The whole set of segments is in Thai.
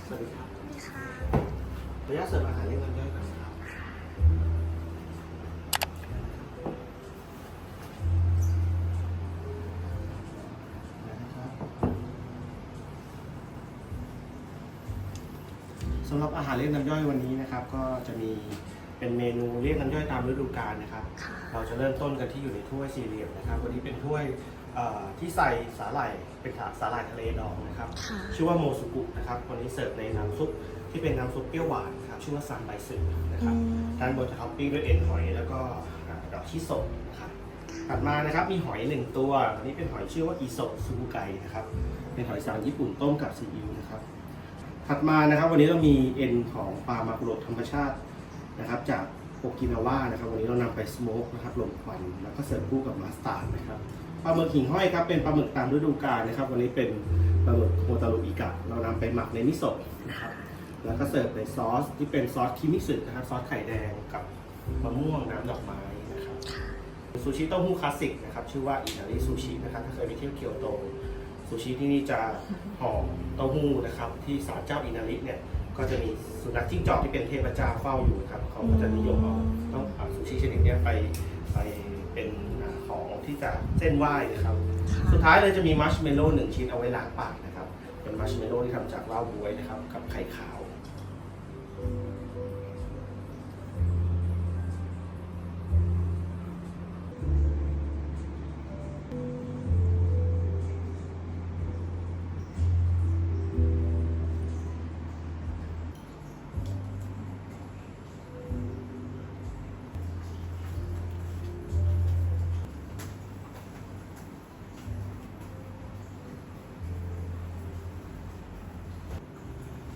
สวัสดีครับสวัสดีค่ะขออนุญาตเสิร์ฟอาหารเรียกน้ำย่อยก่อนนะครับสำหรับอาหารเรียกน้ำย่อยวันนี้นะครับก็จะมีเป็นเมนูเรียกน้ำย่อยตามฤดูกาลนะครับเราจะเริ่มต้นกันที่อยู่ในถ้วยสี่เหลี่ยมนะครับวันนี้เป็นถ้วยที่ใส่สาหร่ายเป็นสาหร่ายทะเลดองนะครับชื่อว่าโมซุกุนะครับวันนี้เสิร์ฟในน้ำซุปที่เป็นน้ำซุปเปรี้ยวหวานนะครับชื่อว่าซันไบสึนะครับด้านบนจะท็อปปิ้งด้วยเอ็นหอยแล้วก็ดอกชิโซะนะครับถัดมานะครับมีหอย1ตัวอันนี้เป็นหอยชื่อว่าอิโซะซูบุไกนะครับเป็นหอยสายญี่ปุ่นต้มกับซีอิ๊วนะครับถัดมานะครับวันนี้เรามีเอ็นของปลามากุโระธรรมชาตินะครับจากโอกินาวานะครับวันนี้เรานำไปสโมกนะครับลมควันแล้วก็เสิร์ฟคู่กับมัสตาร์ดนะครับปลาหมึกหิ่งห้อยครับเป็นปลาหมึกตามฤดูกาลนะครับวันนี้เป็นปลาหมึกโฮตารุอิกะเรานำไปหมักในมิโซะนะครับแล้วก็เสิร์ฟในซอสที่เป็นซอสคิมิสึนะครับซอสไข่แดงกับมะม่วงน้ำดอกไม้นะครับซูชิเต้าหู้คลาสสิกนะครับชื่อว่าอิตาลีซูชินะครับถ้าเคยไปเที่ยวเกียวโตซูชิที่นี่จะห่อเต้าหู้นะครับที่ศาลเจ้าอินาริเนี่ยก็จะมีสุนัขจิ้งจอกที่เป็นเทพเจ้าเฝ้าอยู่ครับเขาก็จะนิยมเอาซูชิชนิดนี้ไปเป็นของที่จะเส้นไหว้นะครับสุดท้ายเลยจะมีมัชเมลโล่1ชิ้นเอาไว้ล้างปากนะครับเป็นมัชเมลโล่ที่ทำจากเหล้าบ๊วยนะครับกับไข่ขาว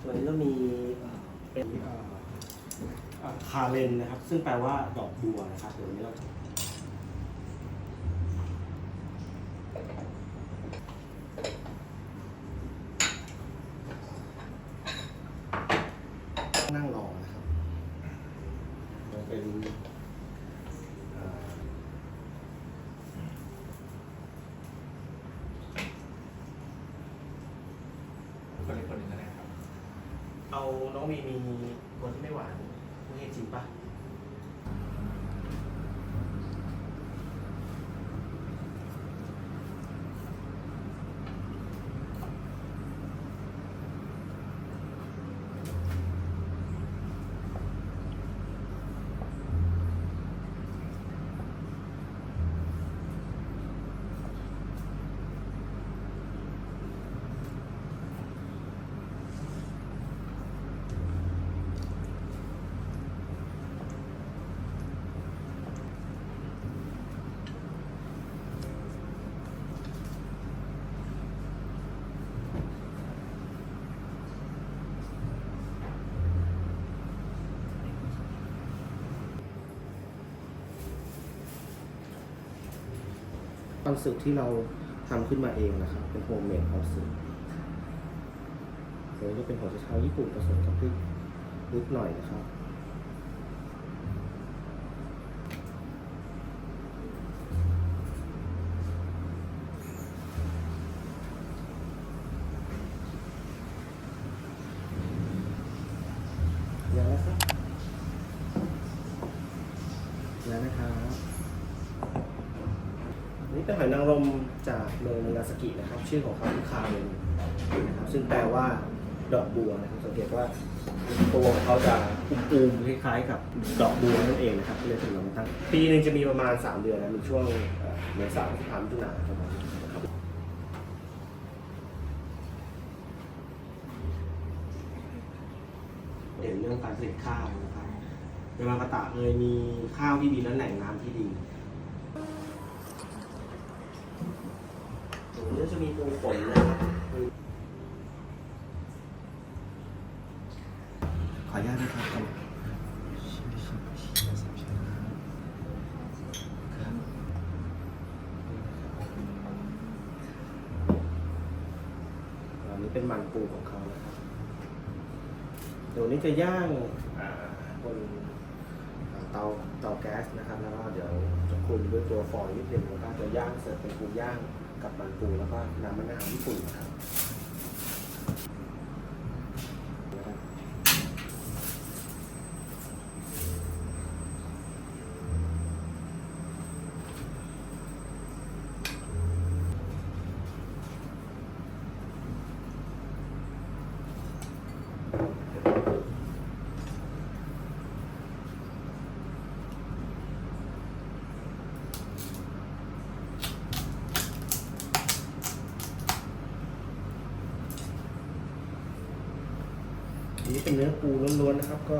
วันนี้เรามีเป็นคาเรนนะครับซึ่งแปลว่าดอกบัวนะครับเดี๋ยววันนี้เรานั่งรอนะครับมันเป็นคนอีกคนหนึ่งนะครับเอาน้องมีคนที่ไม่หวานผู้เฮจิปะคอนสึที่เราทำขึ้นมาเองนะครับเป็นโฮมเมดคอนสึตัวนี้จะเป็นหัวไชเท้าญี่ปุ่นผสมกับพริกนิดหน่อยนะครับยังแล้วครับแล้วนะครับนี่เป็นหอยนางรมจากเมืองนางาซากินะครับชื่อของเขาคือคาเรนนะครับซึ่งแปลว่าดอกบัวนะครับสังเกตว่าตัวของเขาจะอุ้มๆคล้ายๆกับดอกบัวนั่นเองนะครับที่เลยถึงเรามาตั้งปีหนึ่งจะมีประมาณ3 เดือนนะมีช่วงเมษายนถึงมิถุนายนประมาณนี้นะครับเด่นเรื่องการผลิตข้าวนะครับในยามามาตะเลยมีข้าวที่ดีและแหล่งน้ำที่ดีเดี๋ยวจะมีปูฝนนะครับขออนุญาตนะครับอันนี้เป็นมันปูของเขานะครับเดี๋ยวนี้จะย่างบนเตาแก๊สนะครับแล้วก็เดี๋ยวจะคลุมด้วยตัวฟอยล์นิดนึงแล้วก็จะย่างเสิร์ฟเป็นปูย่างกับมันปูแล้วก็น้ำมะนาวญี่ปุ่นนะครับ อันนี้เป็นเนื้อปูล้วนๆนะครับ ก็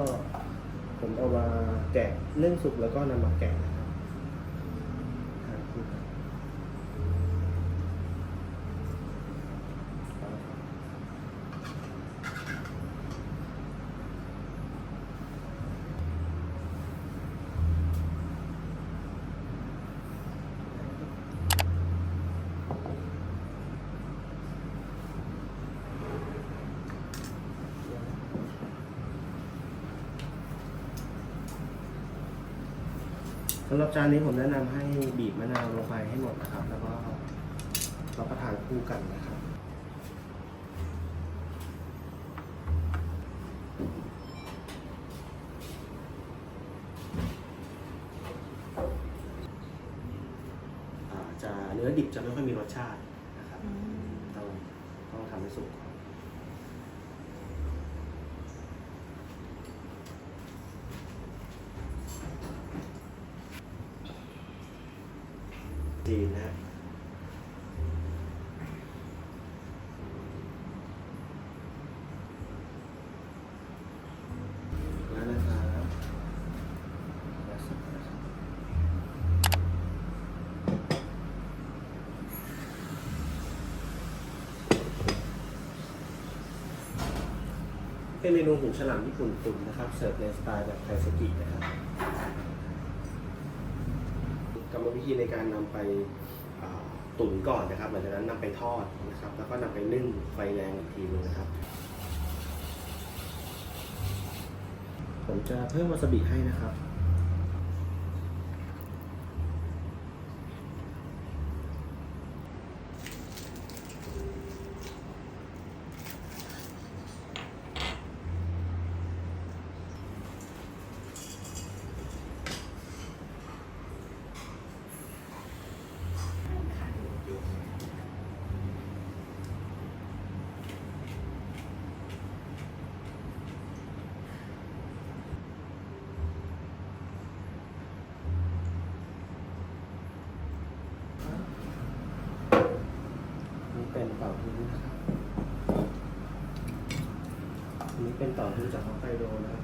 ผมเอามาแกะนึ่งสุกแล้วก็นำมาแกะนะครับทานคู่กันสำหรับจานนี้ผมแนะนำให้บีบมะนาวลงไปให้หมดนะครับ แล้วก็รับประทานคู่กันนะครับจะเนื้อดิบจะไม่ค่อยมีรสชาตินะครับต้องทำให้สุกก่อนจีนนะ แล้วนะครับเป็นเมนูหูฉลามญี่ปุ่นตุ๋นนะครับ เสิร์ฟในสไตล์แบบไทสกินะครับกรรมวิธีในการนำไปตุ๋นก่อนนะครับหลังจากนั้นนำไปทอดนะครับ แล้วก็นำไปนึ่งไฟแรงอีกทีนึงนะครับ ผมจะเพิ่มวาซาบิให้นะครับนี่เป็นเต่าหู้นะครับอันนี้เป็นเต่าหู้จากฮอกไกโดนะครับ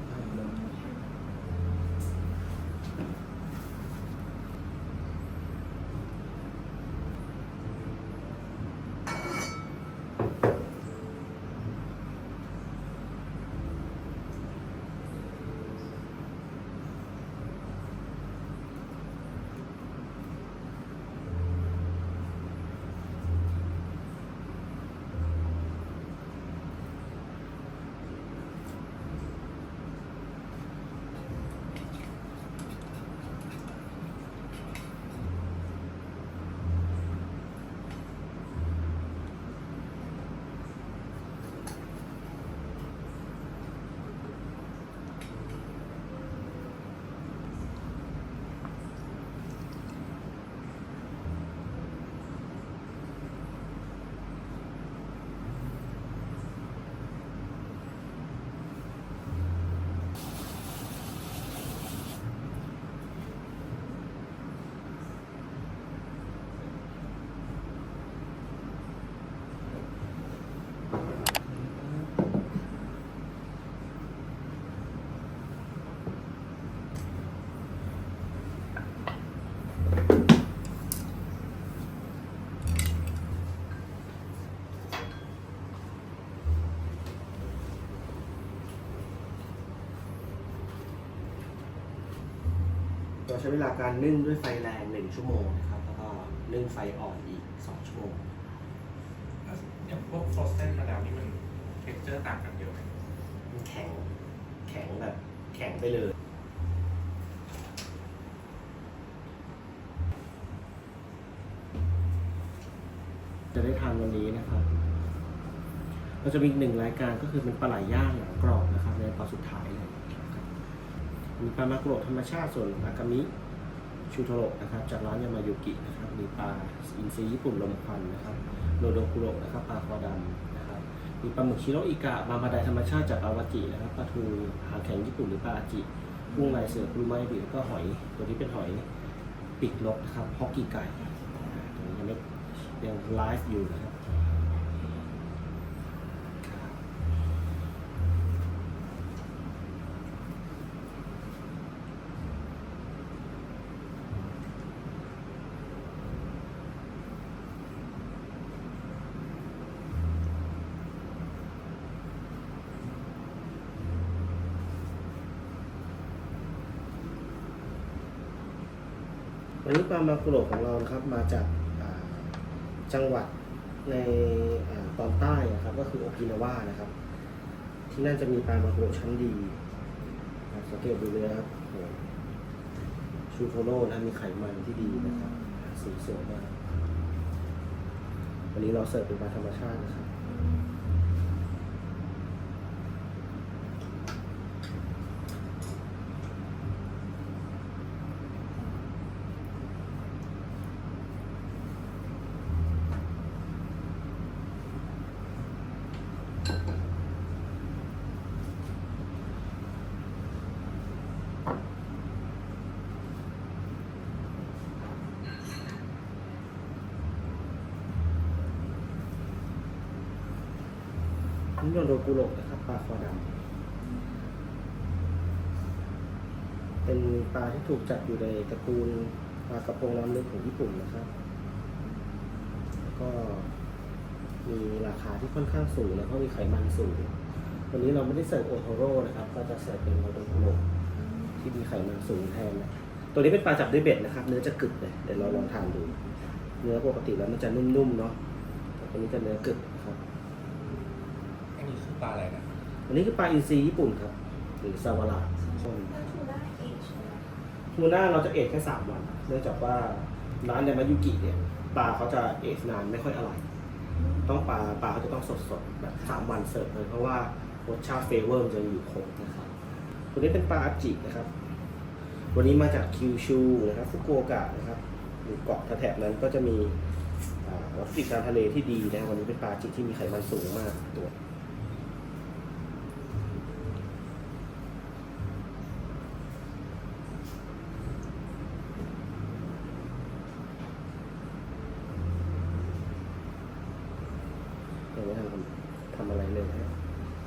เราใช้เวลาการนึ่งด้วยไฟแรง1 ชั่วโมงนะครับ แล้วก็นึ่งไฟอ่อนอีก2 ชั่วโมง อย่างพวกฟรอสเซนมาแล้วนี่มันเท็กเจอร์ต่างกันเยอะไหม มันแข็งแบบแข็งไปเลย จะได้ทานวันนี้นะครับ เราจะมีอีก1 รายการก็คือเป็นปลาไหลย่างหนังกรอบนะครับในตอนสุดท้ายเลยนะครับมีปลามากุโระธรรมชาติส่วนอากามิชูโทโระนะครับจากร้านยามายุกินะครับมีปลาอินทรีญี่ปุ่นลมควันนะครับโรโดคุโระนะครับปลาคอดำนะครับ มีปลาหมึกชิโรอิกะมามาไดธรรมชาติจากอาวาจินะครับปลาทูหางแข็งญี่ปุ่นหรือปลาอาจิกุ้งลายเสือคุรุมาอิบิแล้วก็หอยตัวนี้เป็นหอยปีกนกนะครับฮอกกี้ไก่ตัวนี้ยังไลฟ์อยู่นะครับวันนี้ปลามากุโระของเรานะครับมาจากจังหวัดในตอนใต้นะครับก็คือโอกินาวานะครับที่นั่นจะมีปลามากุโระชั้นดีสังเกตดูเลยนะครับชูโทโร่นะมีไขมันที่ดีนะครับสีสวยมากวันนี้เราเสิร์ฟเป็นปลาธรรมชาตินะครับนี่โดกุโระนะครับปลาคอดำเป็นปลาที่ถูกจัดอยู่ในตระกูลปลากระพงน้ำลึกของญี่ปุ่นนะครับแล้วก็มีราคาที่ค่อนข้างสูงแล้วก็มีไขมันสูงวันนี้เราไม่ได้เสิร์ฟโอโทโร่นะครับก็จะเสิร์ฟเป็นโดกุโระที่มีไขมันสูงแทนนะตัวนี้เป็นปลาจับด้วยเบ็ดนะครับเนื้อจะกึบเลยเดี๋ยวเราลองทานดูเนื้อปกติแล้วมันจะนุ่มๆเนาะแต่ตัวนี้จะเนื้อกึบนะครับอันนี้คือปลาอะไรนะ อันนี้คือปลาอินทรีญี่ปุ่นครับหรือซาวาระทูน่าเอชใช่ไหม ทูน่าเราจะเอจแค่3 วันเนื่องจากว่าร้านในมายุกิเนี่ยปลาเขาจะเอจนานไม่ค่อยอร่อยต้องปลาเขาจะต้องสดๆแบบ3 วันเสิร์ฟเลยเพราะว่ารสชาติเฟเวอร์มันจะอยู่คงนะครับตัวนี้เป็นปลาอาจินะครับวันนี้มาจากคิวชูนะครับฟุกุโอกะนะครับหรือเกาะแถบนั้นก็จะมีวัตถุดิบทางทะเลที่ดีนะวันนี้เป็นปลาอาจิที่มีไขมันสูงมากตัวยังไม่ทำอะไรเลยนะ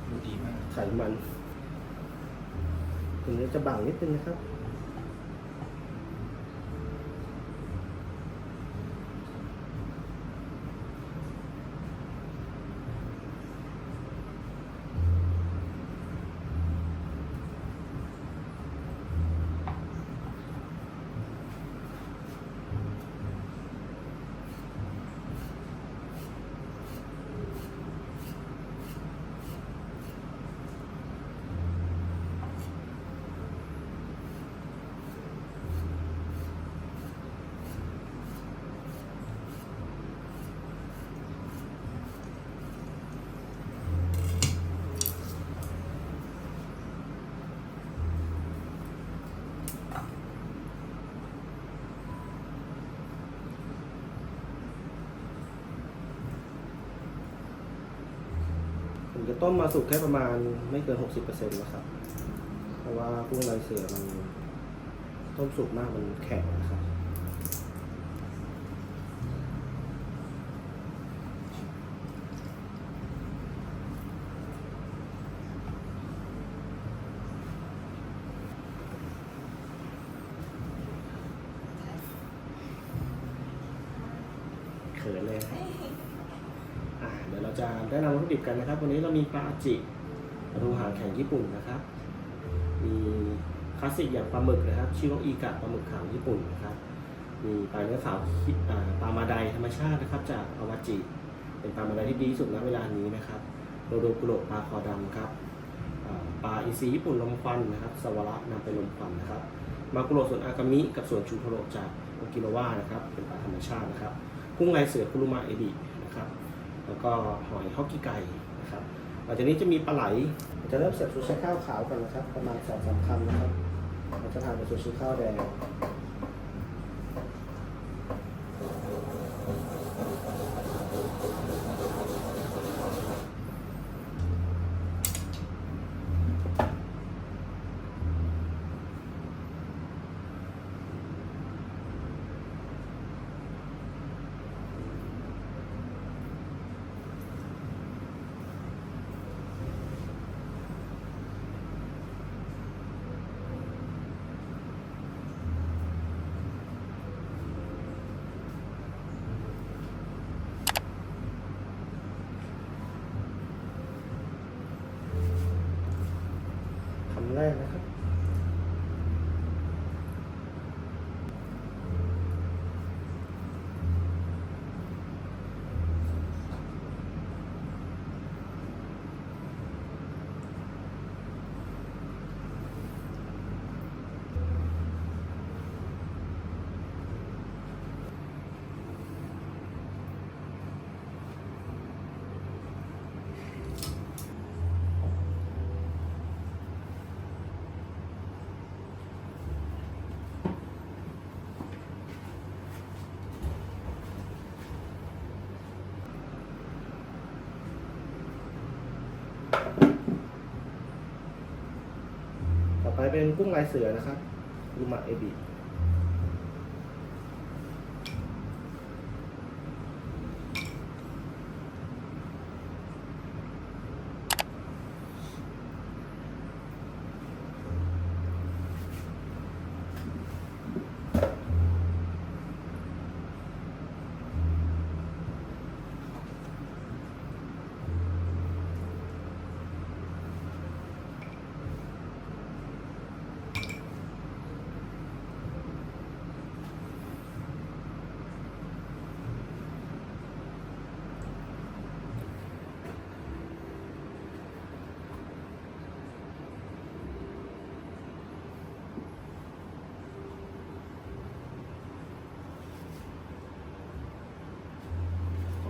ดูดีมาก ไขมันถึงจะบังนิดนึงนะครับผมจะต้มมาสุกแค่ประมาณไม่เกิน 60% นะครับเพราะว่ากุ้งลายเสือมันต้มสุกมากมันแข็งนะครับเขินเลยครับเดี๋ยวเราจะได้นำวัตถุดิบกันนะครับวันนี้เรามีปลาอาจิปลาทูหางแข็งญี่ปุ่นนะครับมีคลาสสิกอย่างปลาหมึกนะครับชิโรอิกะปลาหมึกขาวญี่ปุ่นนะครับมีปลาเนื้อขาวปลามาไดธรรมชาตินะครับจากอาวาจิเป็นปลามาไดที่ดีที่สุดณเวลานี้นะครับโดโดกุโระปลาคอดำครับปลาอินทรีญี่ปุ่นลมควันนะครับสวาระนำไปลมควันนะครับมากุโระส่วนอากามิกับส่วนชูโทโระจากโอกินาวานะครับเป็นปลาธรรมชาตินะครับกุ้งลายเสือคุรุมาเอบินะครับแล้วก็หอยฮอกกี้ไก่นะครับหลังจากนี้จะมีปลาไหลจะเริ่มเสิร์ฟซูชิข้าวขาวกันนะครับประมาณ2-3 คำนะครับเราจะทานเป็นซูชิข้าวแดง แรกนะครับต่อไปเป็นกุ้งลายเสือนะครับอุมะเอบิ ต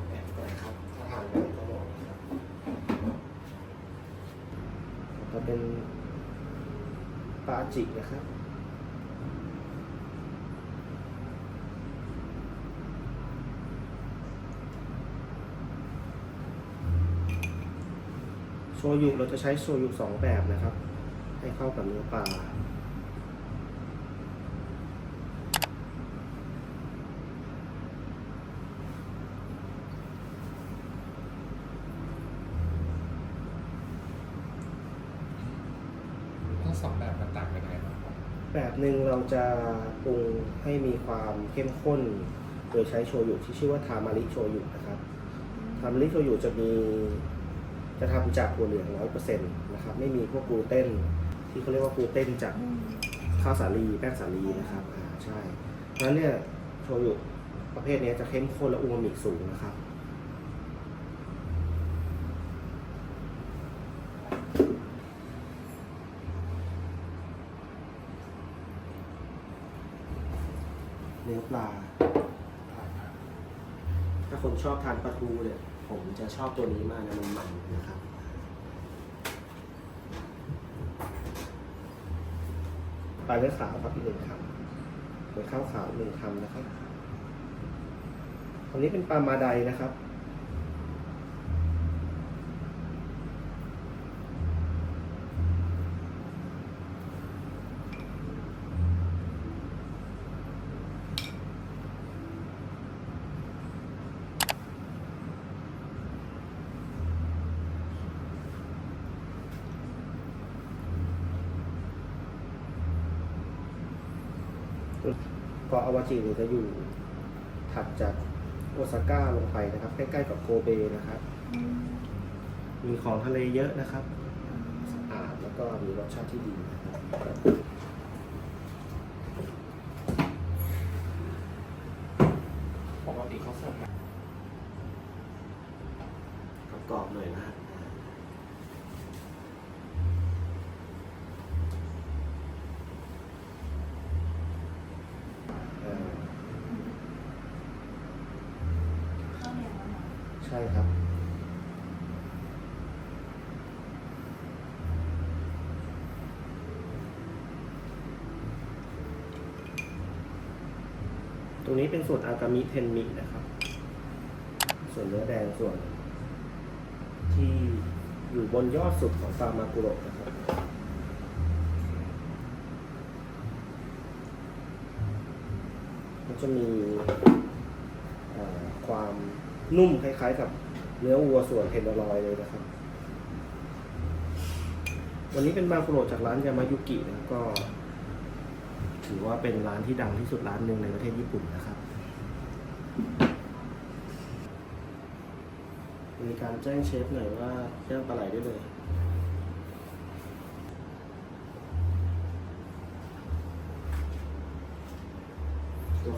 กแต่งก่อนครับถ้าทานกันก็บอกนะครับต่อไปเป็นปลาจิกนะครับโชยุเราจะใช้โชยุ2 แบบนะครับ ให้เข้ากับเนื้อปลา ทั้งสองแบบมันต่างกันยังไงบ้างครับ แบบหนึ่งเราจะปรุงให้มีความเข้มข้น โดยใช้โชยุที่ชื่อว่าทามาริโชยุนะครับทามาริโชยุจะทำจากถั่วเหลือง 100% นะครับไม่มีพวกกลูเตนที่เขาเรียกว่ากลูเตนจากข้าวสาลีแป้งสาลีนะครับใช่เพราะฉะนั้นเนี่ยโชยุประเภทนี้จะเข้มข้นและอูมามิสูงนะครับเนื้อปลา ถ้าคนชอบทานปลาทูเนี่ยผมจะชอบตัวนี้มากนะมันนะครับปลาเนื้อขาวครับอีก1 คำเป็นข้าวขาว1 คำนะครับอันนี้เป็นปลามาไดนะครับ เกาะอาวาจิเนี่ยจะอยู่ถัดจากโอซาก้าลงไปนะครับใกล้ๆกับโกเบนะครับ มีของทะเลเยอะนะครับสะอาดแล้วก็มีรสชาติที่ดีนะครับ ปกติเขาเสิร์ฟแบบ กรอบๆหน่อยนะฮะข้าวเหนียวหน่อย ใช่ครับตรงนี้เป็นส่วนอากามิเทนมินะครับส่วนเนื้อแดงส่วนที่อยู่บนยอดสุดของซามากุโระนะครับมันจะมีความนุ่มคล้ายๆกับเนื้อวัวส่วนเทนเดอร์ลอยเลยนะครับวันนี้เป็นมากุโระจากร้านยามายุกินะก็ถือว่าเป็นร้านที่ดังที่สุดร้านหนึ่งในประเทศญี่ปุ่นนะครับมีการแจ้งเชฟหน่อยว่าย่างปลาไหลได้เลย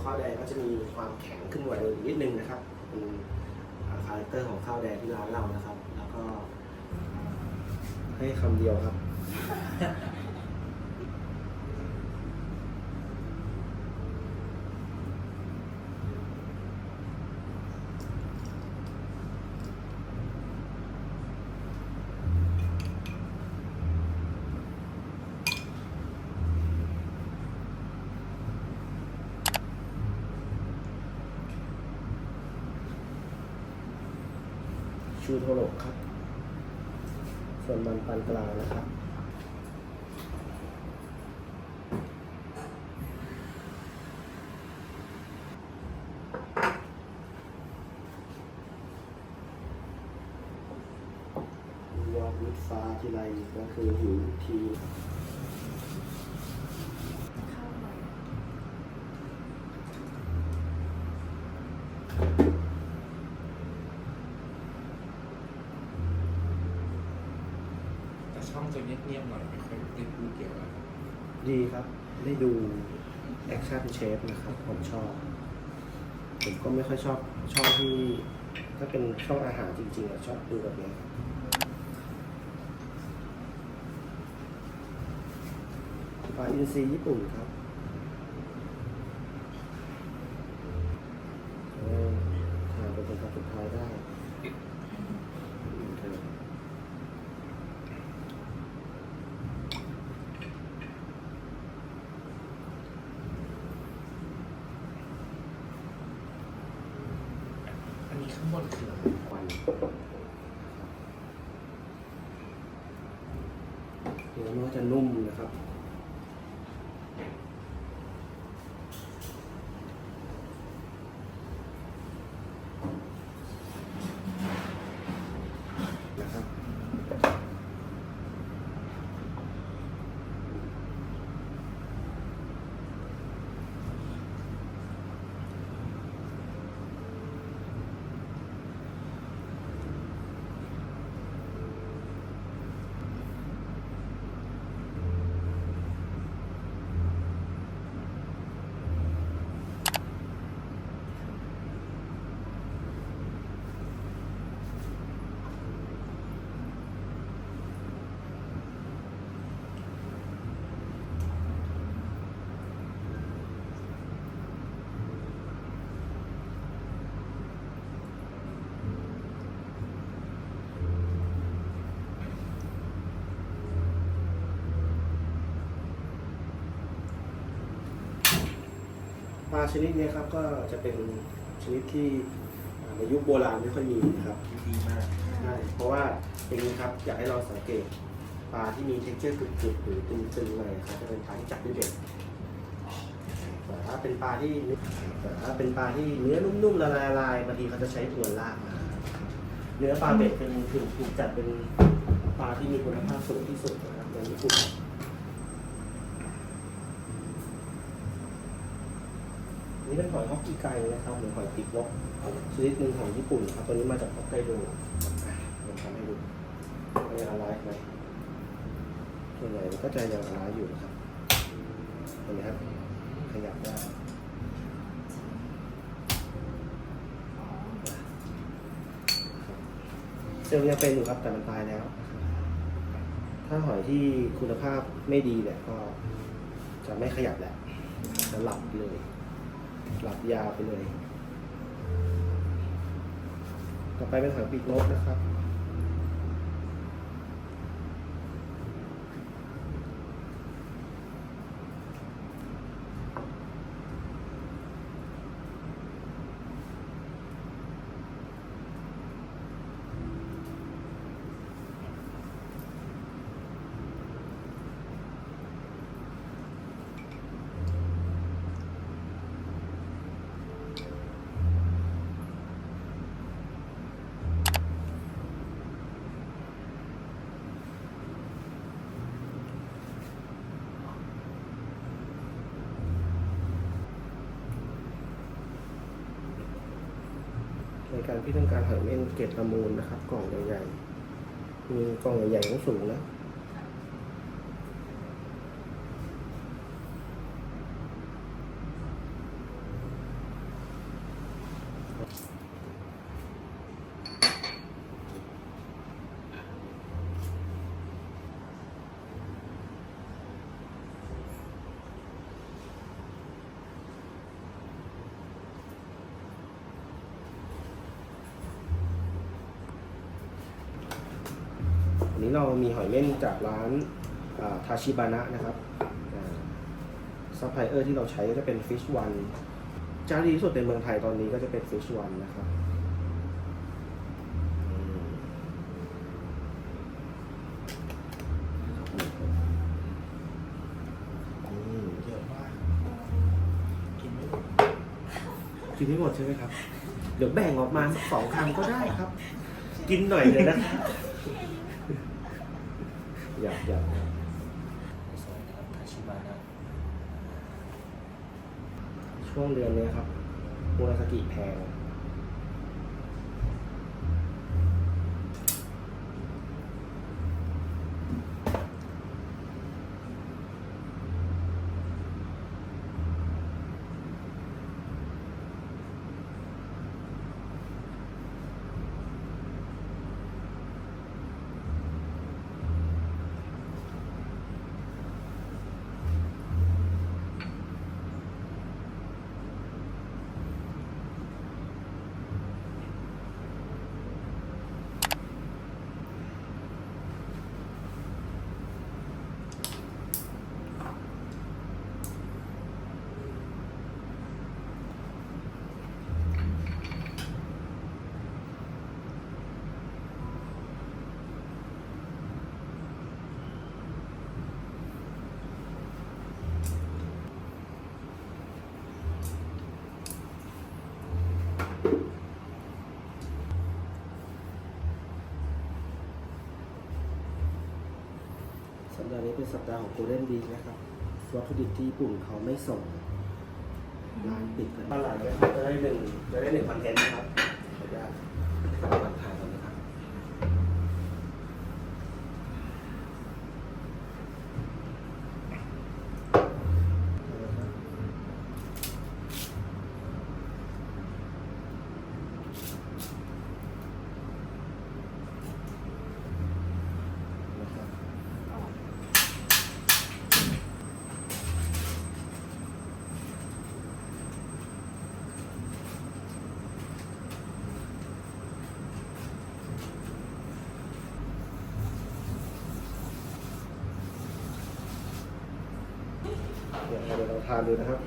ข้าวแดงก็จะมีความแข็งขึ้นกว่าเดิมนิดนึงนะครับเป็นคาแรคเตอร์ของข้าวแดงที่ร้านเรานะครับ แล้วก็ให้คำเดียวครับ ชูโทโรครับ ส่วนมันปานกลางนะครับยอดมิดฟ้าทีไรก็คือหิวที ข้าวใหม่ แต่ช่องจะเงียบๆหน่อยไม่ค่อยได้พูดเกี่ยวกับ ดีครับ ได้ดูแอคชั่นเชฟนะครับ ผมชอบ ผมก็ไม่ค่อยชอบช่องที่ถ้าเป็นช่องอาหารจริงๆอะชอบดูแบบนี้ปลาอินทรีญี่ปุ่นครับทานเป็นคำสุดท้ายได้ครับ อันนี้ข้างบนคืออะไร ควันเนื้อมันก็จะนุ่มนะครับปลาชนิดนี้ครับก็จะเป็นชนิดที่ในยุคโบราณไม่ค่อยมีนะครับ ดีมาก ใช่เพราะว่าอย่างนี้ครับอยากให้เราสังเกตปลาที่มี texture กรึบๆหรือตึงๆหน่อยครับจะเป็นปลาที่จับด้วยเบ็ดแต่ถ้าเป็นปลาที่เนื้อนุ่มๆละลายๆบางทีเขาจะใช้ตัวลากมาเนื้อปลาเบ็ดเป็นถูกจัดเป็นปลาที่มีคุณภาพสูงที่สุดนะครับในญี่ปุ่นนี่เป็นหอยฮอกกิไกนะครับหรือหอยปีกนกชนิดหนึ่งของญี่ปุ่นครับตัวนี้มาจากฮอกไกโดผมทำให้ดูมันยังอะไรไหมส่วนใหญ่มันก็จะยังอะไรอยู่นะครับเห็นไหมครับขยับได้เซลล์ยังเป็นอยู่ครับแต่มันตายแล้ว ถ้าหอยที่คุณภาพไม่ดีเนี่ยก็จะไม่ขยับแหละจะหลับเลย หลับยาวไปเลย ต่อไปเป็นหอยปีกนกนะครับ ในการที่ต้องการหอยเม่นเกรดประมูลนะครับ กล่องใหญ่ๆมีกล่องใหญ่ๆต้องสูงนะ นี้เรามีหอยเม่นจากร้านทาชิบานะนะครับซัพพลายเออร์ที่เราใช้ก็จะเป็น Fish One เจ้าดีที่สุดในเมืองไทยตอนนี้ก็จะเป็น Fish One นะครับเยอะมากกินไม่หมดใช่ไหมครับ เดี๋ยวแบ่งออกมาสัก2 คำก็ได้ครับ กินหน่อยเลยนะครับอยากสวยครับทาชิบานะช่วงเดือนนี้ครับมูราสกิแพงสัปดาห์นี้เป็นสัปดาห์ของ Golden Week นะครับวัตถุดิบที่ญี่ปุ่นเขาไม่ส่งร้านปิดกันหลังเลยครับจะได้หนึ่งคอนเทนต์นะครับขออนุญาตวางถ่ายก่อนนะครับเดี๋ยวเราทานดูนะครับ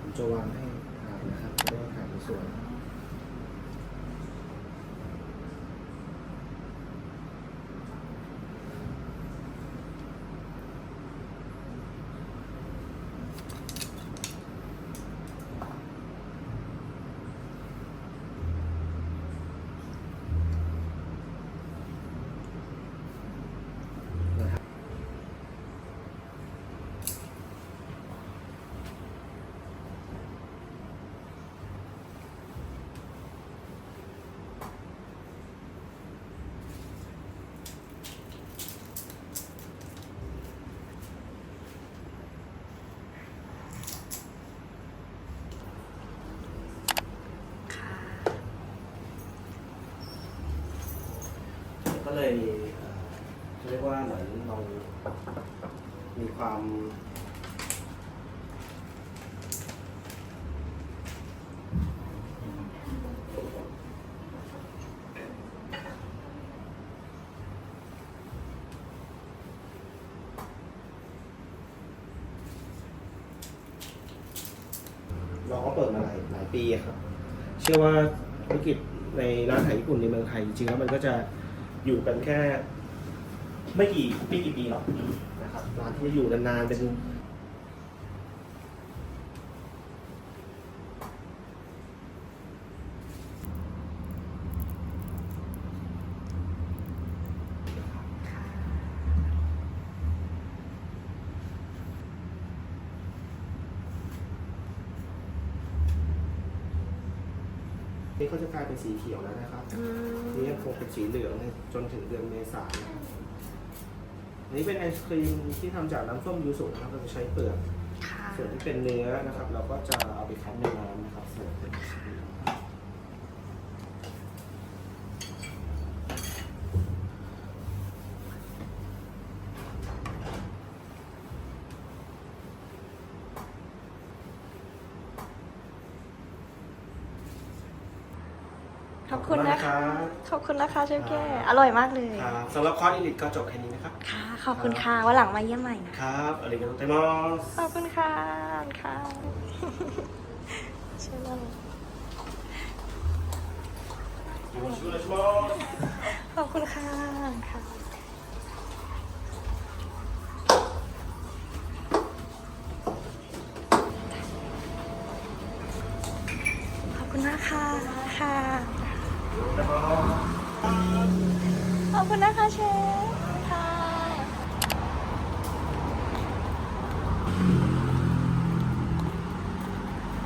ผมจะวางให้ทานนะครับจะได้ทานสวยนะครับก็เลยเรียกว่าเหมือนเรามีความ เราก็เปิดมาหลายปีอะครับ เชื่อว่าธุรกิจในร้านอาหารญี่ปุ่นในเมืองไทยจริงๆแล้วมันก็จะอยู่กันแค่ไม่กี่ปีหรอกนะครับร้านที่จะอยู่นานๆเป็นนี่เขาจะกลายเป็นสีเขียวแล้วนะครับนี่ยังคงเป็นสีเหลืองจนถึงเดือนเมษายนนะครับอันนี้เป็นไอศครีมที่ทำจากน้ำส้มยูสุนะครับเราจะใช้เปลือกส่วนที่เป็นเนื้อนะครับ เราก็จะเอาไปคั้นในน้ำนะครับเสิร์ฟเป็น ขอบคุณนะ ค คะ รับ ขอบคุณนะคะเชฟแก้อร่อยมากเลย ครับสำหรับคอร์สอีลิทก็จบแค่นี้นะครับ ค่ะ ขอบคุณค่ะวันหลังมาเยี่ยมใหม่นะ ครับอาริกาโตเตมอส ขอบคุณค่ะค่ะเชิญเลย よろしくお願いします。 ขอบคุณค่ะค่ะขอบคุณมากค่ะค่ะ ขอบคุณนะคะเชฟ